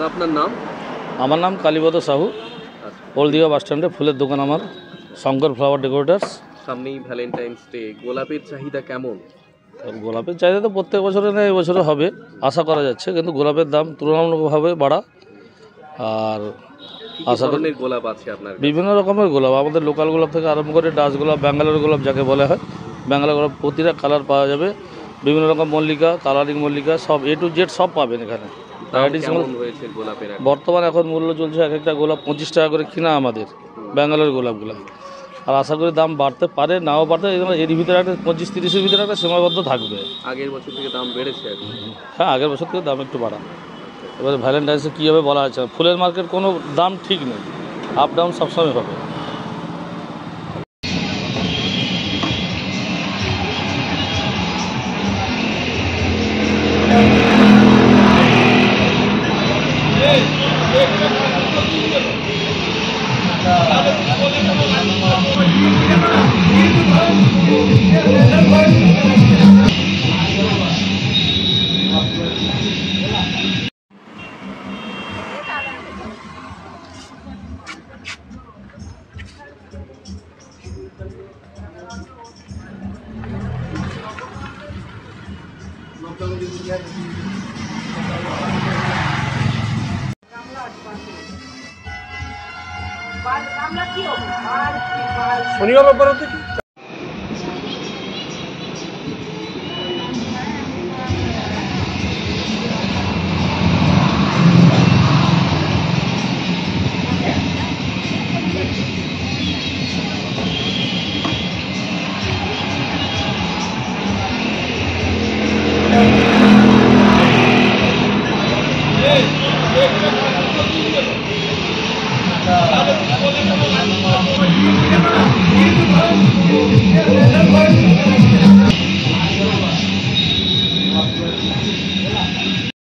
আপনার নাম? আমার নাম কালীপদ সাহু। হলদিয়া বাস স্ট্যান্ডে ফুলের দোকান আমার, শঙ্কর ফ্লাওয়ার ডেকোরেটার্স। সামনেই ভ্যালেন্টাইন্স ডে, গোলাপের চাহিদা কেমন? গোলাপের চাহিদা তো প্রত্যেক বছরে নেই, এবছরও হবে আশা করা যাচ্ছে, কিন্তু গোলাপের দাম তুলনামূলকভাবে বাড়া। আর আশা করি গোলাপ আছে আপনার? বিভিন্ন রকমের গোলাপ, আমাদের লোকাল গোলাপ থেকে আরম্ভ করে ডাচ গোলাপ, ব্যাঙ্গালোর গোলাপ যাকে বলা হয়, ব্যাঙ্গালোর গোলাপ প্রতিটা কালার পাওয়া যাবে। বিভিন্ন রকম মল্লিকা, কালারিং মল্লিকা, সব এ টু জেড সব পাবেন এখানে। বর্তমানে এখন মূল্য চলছে এক একটা গোলাপ 25 টাকা করে কিনা আমাদের ব্যাঙ্গালোর গোলাপগুলো। আর আশা করি দাম বাড়তে পারে, নাও বাড়তে, এর ভিতরে একটা 25-30-এর ভিতরে একটা সীমাবদ্ধ থাকবে। আগের বছর থেকে দাম বেড়েছে? হ্যাঁ, আগের বছর থেকে দাম একটু বাড়া। এবারে ভ্যালেন্টাইন্সে কী হবে বলা যাচ্ছে না, ফুলের মার্কেট কোনো দাম ঠিক নেই, আপ ডাউন সবসময় হবে। শনিবার ব্যাপার হচ্ছে কি